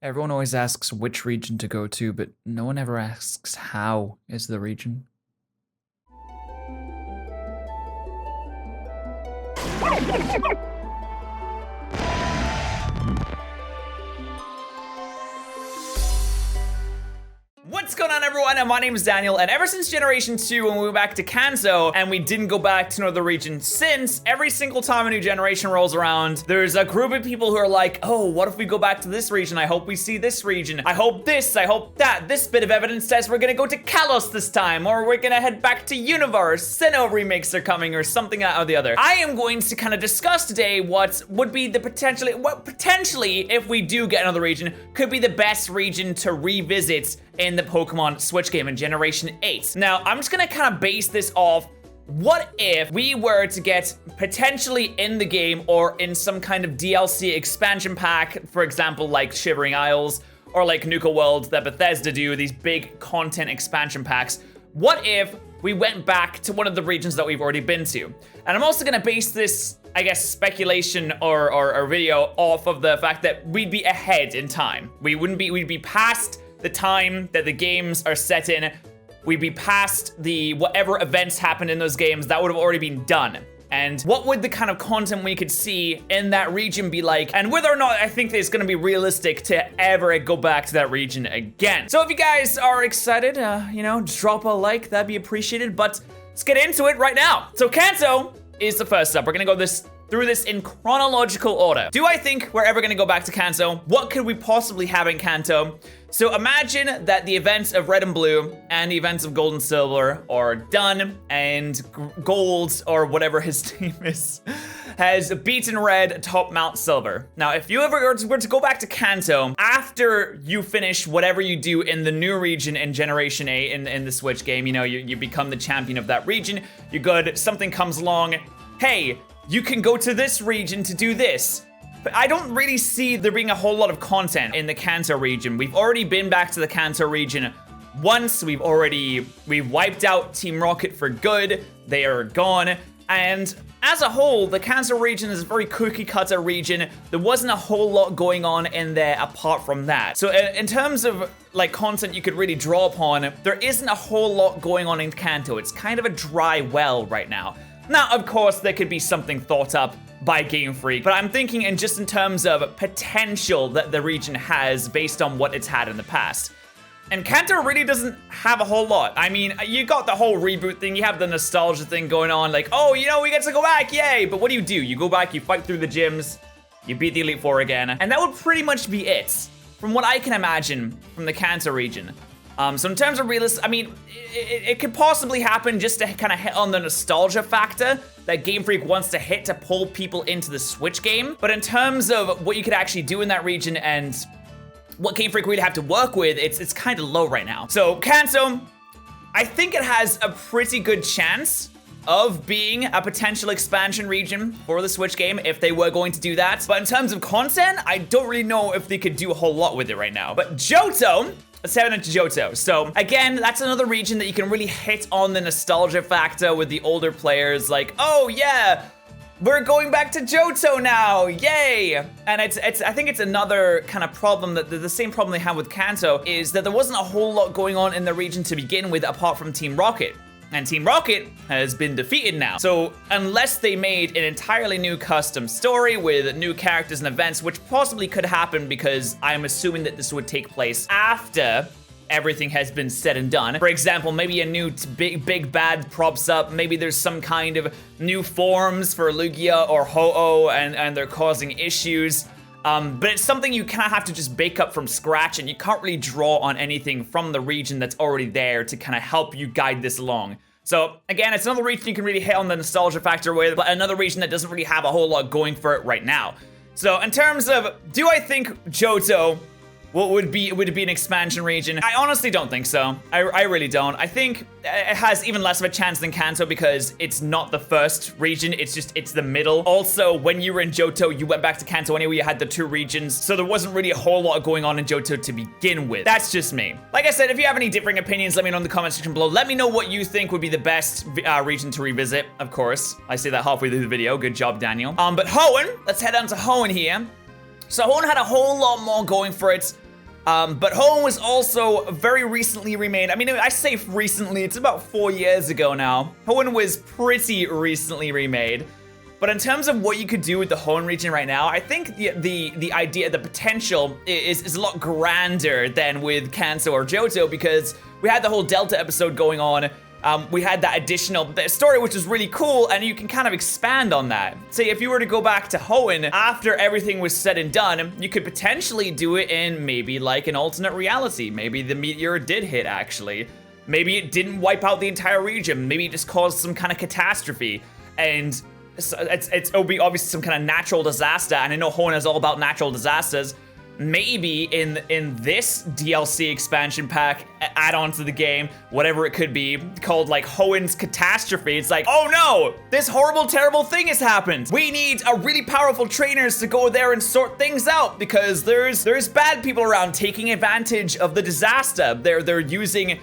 Everyone always asks which region to go to, but no one ever asks how is the region. What's going on, everyone? And my name is Daniel, and ever since Generation 2, when we went back to Kanto, and we didn't go back to another region since, every single time a new generation rolls around, there's a group of people who are like, oh, what if we go back to this region? I hope we see this region. I hope this, I hope that. This bit of evidence says we're gonna go to Kalos this time, or we're gonna head back to Unova, or Sinnoh remakes are coming, or something or the other. I am going to kind of discuss today what would be the potentially, if we do get another region, could be the best region to revisit in the Pokemon Switch game in Generation 8. Now, I'm just gonna kind of base this off what if we were to get potentially in the game or in some kind of DLC expansion pack, for example, like Shivering Isles or like Nuka World that Bethesda do, these big content expansion packs. What if we went back to one of the regions that we've already been to? And I'm also gonna base this, I guess, speculation or video off of the fact that we'd be ahead in time. We'd be past the time that the games are set in. We'd be past the whatever events happened in those games that would have already been done. And what would the kind of content we could see in that region be like? And whether or not I think that it's gonna be realistic to ever go back to that region again. So if you guys are excited, drop a like, that'd be appreciated. But let's get into it right now. So Kanto is the first up. We're gonna go through this in chronological order. Do I think we're ever gonna go back to Kanto? What could we possibly have in Kanto? So imagine that the events of Red and Blue and the events of Gold and Silver are done, and Gold, or whatever his team is, has beaten Red atop Mount Silver. Now, if you ever were to go back to Kanto, after you finish whatever you do in the new region in Generation 8 in the Switch game, you become the champion of that region, you're good, something comes along, hey, you can go to this region to do this. But I don't really see there being a whole lot of content in the Kanto region. We've already been back to the Kanto region once. We've wiped out Team Rocket for good. They are gone. And as a whole, the Kanto region is a very cookie cutter region. There wasn't a whole lot going on in there apart from that. So in terms of like content you could really draw upon, there isn't a whole lot going on in Kanto. It's kind of a dry well right now. Now, of course, there could be something thought up by Game Freak, but I'm thinking in terms of potential that the region has based on what it's had in the past. And Kanto really doesn't have a whole lot. I mean, you got the whole reboot thing, you have the nostalgia thing going on, like, oh, we get to go back, yay! But what do? You go back, you fight through the gyms, you beat the Elite Four again, and that would pretty much be it, from what I can imagine from the Kanto region. So in terms of realistic, I mean, it could possibly happen just to kind of hit on the nostalgia factor that Game Freak wants to hit to pull people into the Switch game. But in terms of what you could actually do in that region and what Game Freak would have to work with, it's kind of low right now. So Kanto, I think it has a pretty good chance of being a potential expansion region for the Switch game if they were going to do that. But in terms of content, I don't really know if they could do a whole lot with it right now. But Johto, let's head into Johto. So again, that's another region that you can really hit on the nostalgia factor with the older players, like, oh yeah, we're going back to Johto now, yay! And I think it's another kind of problem that the same problem they have with Kanto is that there wasn't a whole lot going on in the region to begin with apart from Team Rocket. And Team Rocket has been defeated now. So unless they made an entirely new custom story with new characters and events, which possibly could happen because I'm assuming that this would take place after everything has been said and done. For example, maybe a new big bad props up. Maybe there's some kind of new forms for Lugia or Ho-Oh and they're causing issues. But it's something you kind of have to just bake up from scratch, and you can't really draw on anything from the region that's already there to kind of help you guide this along. So again, it's another region you can really hit on the nostalgia factor with, but another region that doesn't really have a whole lot going for it right now. So in terms of, do I think Johto would it be an expansion region? I honestly don't think so. I really don't. I think it has even less of a chance than Kanto because it's not the first region, it's the middle. Also, when you were in Johto, you went back to Kanto anyway, you had the two regions, so there wasn't really a whole lot going on in Johto to begin with. That's just me. Like I said, if you have any differing opinions, let me know in the comment section below. Let me know what you think would be the best region to revisit, of course. I say that halfway through the video. Good job, Daniel. But Hoenn, let's head on to Hoenn here. So Hoenn had a whole lot more going for it But Hoenn was also very recently remade. I mean, I say recently, it's about 4 years ago now. Hoenn was pretty recently remade. But in terms of what you could do with the Hoenn region right now, I think the idea, the potential is a lot grander than with Kanto or Johto, because we had the whole Delta episode going on. We had that additional story, which is really cool, and you can kind of expand on that. Say, if you were to go back to Hoenn after everything was said and done, you could potentially do it in maybe like an alternate reality. Maybe the meteor did hit, actually. Maybe it didn't wipe out the entire region. Maybe it just caused some kind of catastrophe. And it'll be obviously some kind of natural disaster, and I know Hoenn is all about natural disasters. Maybe in this DLC expansion pack, add-on to the game, whatever it could be, called like Hoenn's Catastrophe. It's like, oh no, this horrible, terrible thing has happened. We need a really powerful trainers to go there and sort things out, because there's bad people around taking advantage of the disaster. They're using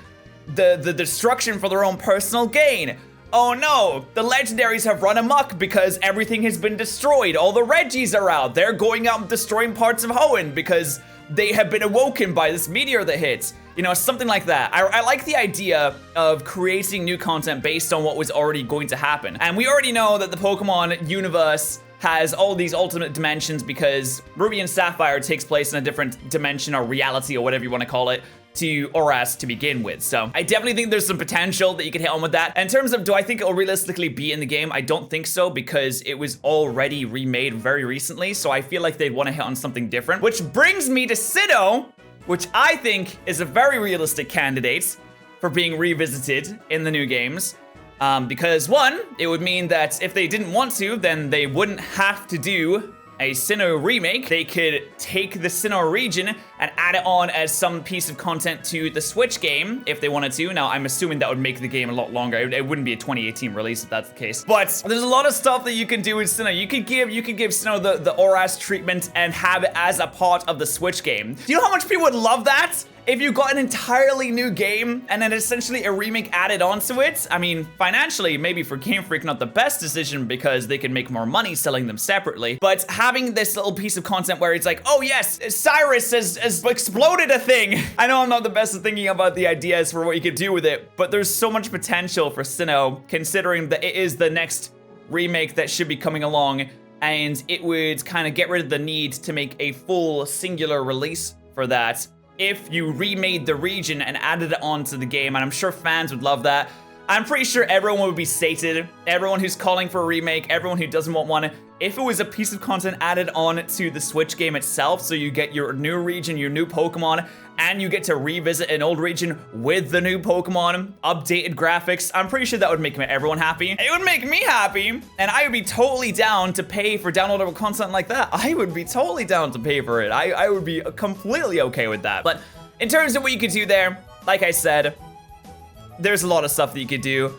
the destruction for their own personal gain. Oh no, the legendaries have run amok because everything has been destroyed. All the Reggies are out. They're going out and destroying parts of Hoenn because they have been awoken by this meteor that hits. You know, something like that. I like the idea of creating new content based on what was already going to happen. And we already know that the Pokemon universe has all these alternate dimensions because Ruby and Sapphire takes place in a different dimension or reality or whatever you want to call it to Oras to begin with. So I definitely think there's some potential that you could hit on with that. In terms of, do I think it will realistically be in the game? I don't think so, because it was already remade very recently. So I feel like they'd want to hit on something different, which brings me to Sinnoh, which I think is a very realistic candidate for being revisited in the new games. Because one, it would mean that if they didn't want to, then they wouldn't have to do a Sinnoh remake. They could take the Sinnoh region and add it on as some piece of content to the Switch game if they wanted to. Now, I'm assuming that would make the game a lot longer. It wouldn't be a 2018 release if that's the case. But there's a lot of stuff that you can do with Sinnoh. You could give Sinnoh the Oras treatment and have it as a part of the Switch game. Do you know how much people would love that? If you got an entirely new game and then essentially a remake added onto it, I mean, financially, maybe for Game Freak, not the best decision because they can make more money selling them separately. But having this little piece of content where it's like, oh yes, Cyrus has exploded a thing. I know I'm not the best at thinking about the ideas for what you could do with it, but there's so much potential for Sinnoh, considering that it is the next remake that should be coming along, and it would kind of get rid of the need to make a full singular release for that if you remade the region and added it onto the game, and I'm sure fans would love that. I'm pretty sure everyone would be sated. Everyone who's calling for a remake, everyone who doesn't want one. If it was a piece of content added on to the Switch game itself, so you get your new region, your new Pokemon, and you get to revisit an old region with the new Pokemon, updated graphics, I'm pretty sure that would make everyone happy. It would make me happy, and I would be totally down to pay for downloadable content like that. I would be totally down to pay for it. I would be completely okay with that. But in terms of what you could do there, like I said, there's a lot of stuff that you could do.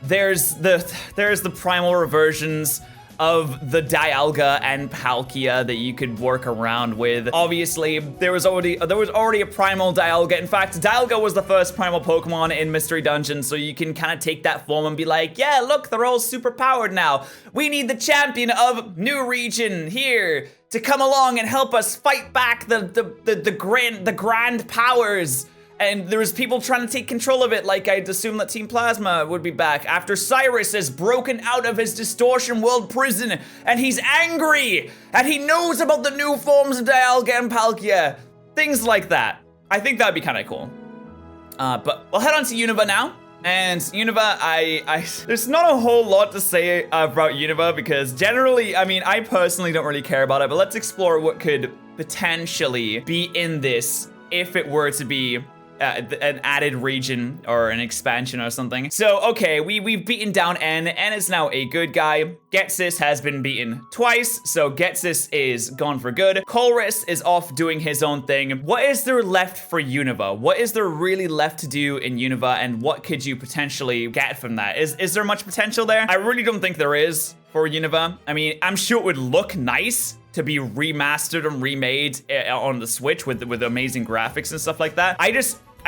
There's the primal reversions of the Dialga and Palkia that you could work around with. Obviously, there was already a primal Dialga. In fact, Dialga was the first primal Pokemon in Mystery Dungeon, so you can kind of take that form and be like, yeah, look, they're all super powered now. We need the champion of new region here to come along and help us fight back the grand powers. And there was people trying to take control of it, like I'd assume that Team Plasma would be back after Cyrus has broken out of his Distortion World prison, and he's angry, and he knows about the new forms of Dialga and Palkia. Things like that. I think that'd be kind of cool. But we'll head on to Unova now. And Unova, there's not a whole lot to say about Unova because generally, I mean, I personally don't really care about it, but let's explore what could potentially be in this if it were to be an added region or an expansion or something. So, okay, we've beaten down N. N is now a good guy. Getsis has been beaten twice, so Getsis is gone for good. Colress is off doing his own thing. What is there left for Unova? What is there really left to do in Unova, and what could you potentially get from that? Is there much potential there? I really don't think there is for Unova. I mean, I'm sure it would look nice to be remastered and remade on the Switch with amazing graphics and stuff like that.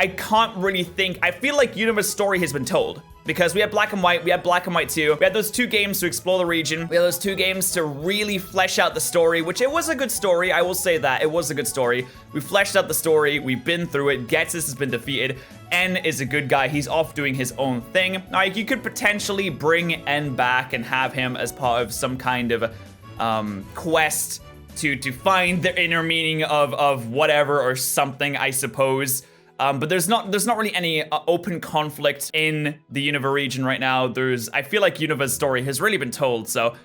I can't really think. I feel like Unova's story has been told. because we had Black and White, we had Black and White 2. We had those 2 games to explore the region. We had those 2 games to really flesh out the story, which it was a good story. I will say that. It was a good story. We fleshed out the story. We've been through it. Ghetsis has been defeated. N is a good guy. He's off doing his own thing. Like, you could potentially bring N back and have him as part of some kind of quest to find the inner meaning of whatever or something, I suppose. But there's not really any open conflict in the Unova region right now. I feel like Unova's story has really been told. So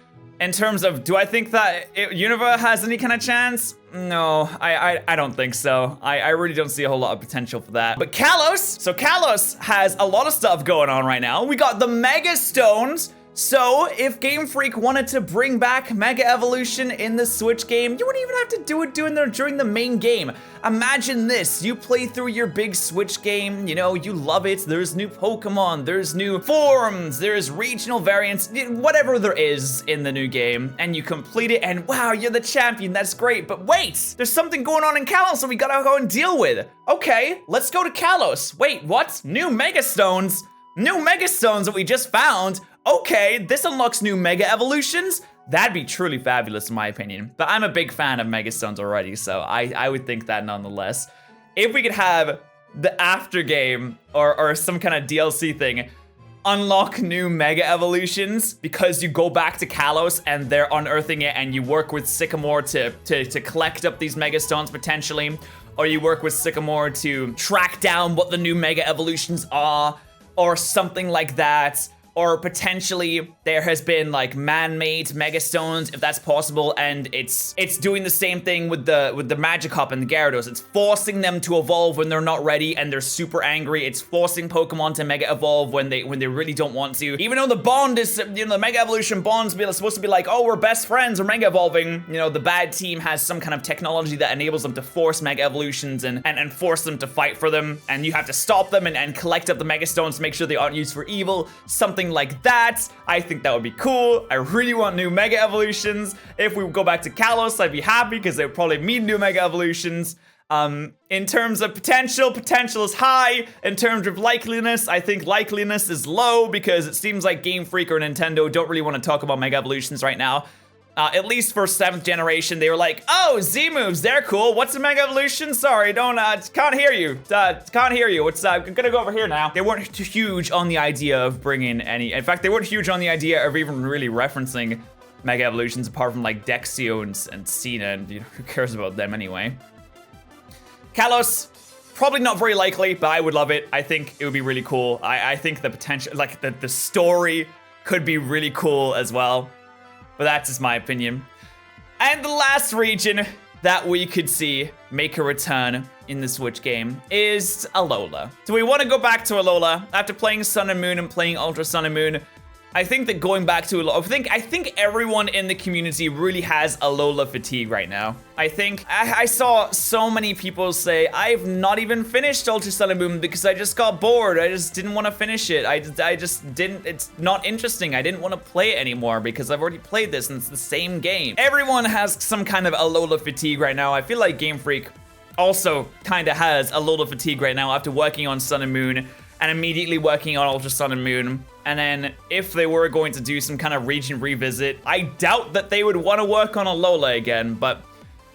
in terms of, do I think that Unova has any kind of chance? No, I don't think so. I really don't see a whole lot of potential for that. But Kalos, so Kalos has a lot of stuff going on right now. We got the Mega Stones. So, if Game Freak wanted to bring back Mega Evolution in the Switch game, you wouldn't even have to do it during the main game. Imagine this, you play through your big Switch game, you know, you love it, there's new Pokemon, there's new forms, there's regional variants, whatever there is in the new game, and you complete it, and wow, you're the champion, that's great, but wait, there's something going on in Kalos that we gotta go and deal with. Okay, let's go to Kalos. Wait, what? New Mega Stones? New Mega Stones that we just found? Okay, this unlocks new Mega Evolutions. That'd be truly fabulous in my opinion. But I'm a big fan of Mega Stones already, so I would think that nonetheless. If we could have the after game or some kind of DLC thing, unlock new Mega Evolutions because you go back to Kalos and they're unearthing it and you work with Sycamore to collect up these Mega Stones potentially, or you work with Sycamore to track down what the new Mega Evolutions are, or something like that. Or potentially there has been like man-made Mega Stones, if that's possible, and it's doing the same thing with the Magikarp and the Gyarados. It's forcing them to evolve when they're not ready and they're super angry. It's forcing Pokemon to Mega Evolve when they really don't want to. Even though the bond is, you know, the Mega Evolution bond's supposed to be like, oh, we're best friends, we're Mega Evolving. You know, the bad team has some kind of technology that enables them to force Mega Evolutions and force them to fight for them. And you have to stop them and collect up the Mega Stones to make sure they aren't used for evil. Something like that. I think that would be cool. I really want new Mega Evolutions. If we go back to Kalos, I'd be happy because they would probably mean new Mega Evolutions. In terms of potential is high. In terms of likeliness, I think likeliness is low because it seems like Game Freak or Nintendo don't really want to talk about Mega Evolutions right now. At least for 7th generation, they were like, oh, Z-moves, they're cool. What's a Mega Evolution? Sorry, can't hear you. Can't hear you. I'm gonna go over here now. They weren't huge on the idea of bringing any, in fact, they weren't huge on the idea of even really referencing Mega Evolutions apart from like Dexio and Sinnoh, and you know, who cares about them anyway. Kalos, probably not very likely, but I would love it. I think it would be really cool. I think the potential, like the story could be really cool as well. But that's just my opinion. And the last region that we could see make a return in the Switch game is Alola. So we want to go back to Alola after playing Sun and Moon and playing Ultra Sun and Moon. I think that going back to Alola, I think everyone in the community really has Alola fatigue right now. I think I saw so many people say, I've not even finished Ultra Sun and Moon because I just got bored. I just didn't want to finish it. I just didn't, it's not interesting. I didn't want to play it anymore because I've already played this and it's the same game. Everyone has some kind of Alola fatigue right now. I feel like Game Freak also kind of has Alola fatigue right now after working on Sun and Moon and immediately working on Ultra Sun and Moon. And then if they were going to do some kind of region revisit, I doubt that they would want to work on Alola again, but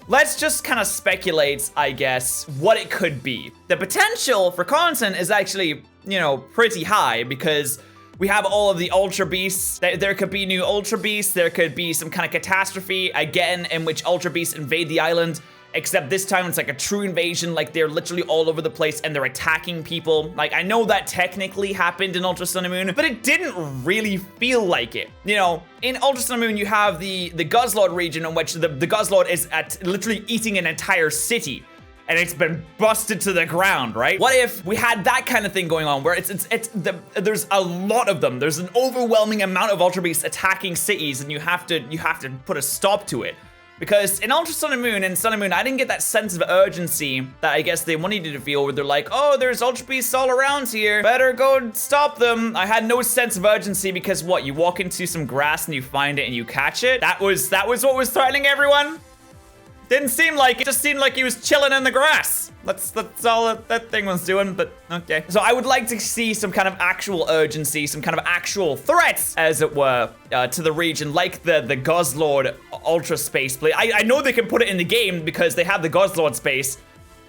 let's just kind of speculate, I guess, what it could be. The potential for content is actually, you know, pretty high because we have all of the Ultra Beasts. There could be new Ultra Beasts. There could be some kind of catastrophe, again, in which Ultra Beasts invade the island. Except this time it's like a true invasion, like they're literally all over the place and they're attacking people. Like, I know that technically happened in Ultra Sun and Moon, but it didn't really feel like it. You know, in Ultra Sun and Moon, you have the Guzzlord region in which the Guzzlord is literally eating an entire city. And it's been busted to the ground, right? What if we had that kind of thing going on where there's a lot of them. There's an overwhelming amount of Ultra Beasts attacking cities and you have to put a stop to it. Because in Ultra Sun and Moon I didn't get that sense of urgency that I guess they wanted you to feel where they're like, oh, there's Ultra Beasts all around here. Better go stop them. I had no sense of urgency because what, you walk into some grass and you find it and you catch it? That was what was threatening everyone? Didn't seem like it. Just seemed like he was chilling in the grass. That's all that thing was doing, but okay. So I would like to see some kind of actual urgency, some kind of actual threats, as it were, to the region, like the Guzzlord Ultra Space Blade. I know they can put it in the game because they have the Guzzlord space.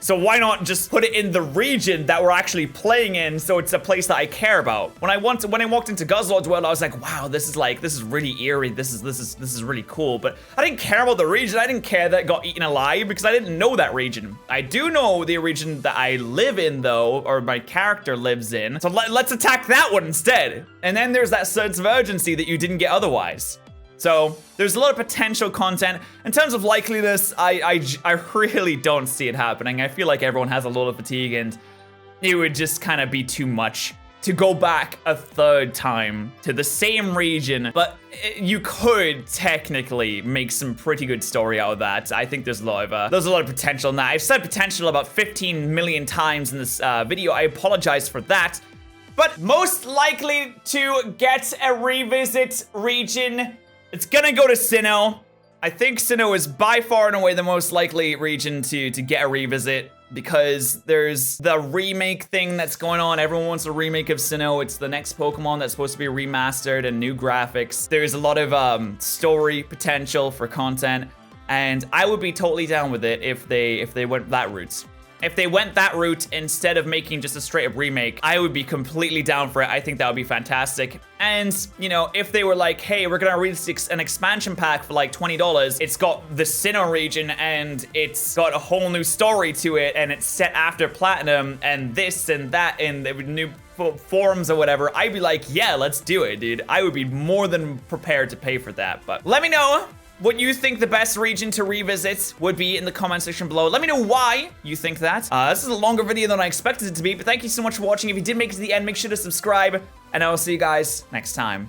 So why not just put it in the region that we're actually playing in, so it's a place that I care about? When I walked into Guzzlord's world, I was like, wow, this is really eerie. This is really cool. But I didn't care about the region. I didn't care that it got eaten alive because I didn't know that region. I do know the region that I live in though, or my character lives in. So let's attack that one instead. And then there's that sense of urgency that you didn't get otherwise. So there's a lot of potential content. In terms of likeliness, I really don't see it happening. I feel like everyone has a lot of fatigue and it would just kind of be too much to go back a third time to the same region. But you could technically make some pretty good story out of that. I think there's a lot of potential in that. I've said potential about 15 million times in this video. I apologize for that. But most likely to get a revisit region, it's gonna go to Sinnoh. I think Sinnoh is by far and away the most likely region to get a revisit because there's the remake thing that's going on. Everyone wants a remake of Sinnoh. It's the next Pokemon that's supposed to be remastered and new graphics. There's a lot of story potential for content, and I would be totally down with it if they went that route. If they went that route instead of making just a straight up remake, I would be completely down for it. I think that would be fantastic. And, you know, if they were like, hey, we're gonna release an expansion pack for like $20, it's got the Sinnoh region and it's got a whole new story to it and it's set after Platinum and this and that and the new forums or whatever, I'd be like, yeah, let's do it, dude. I would be more than prepared to pay for that. But let me know what you think the best region to revisit would be in the comment section below. Let me know why you think that. This is a longer video than I expected it to be, but thank you so much for watching. If you did make it to the end, make sure to subscribe, and I will see you guys next time.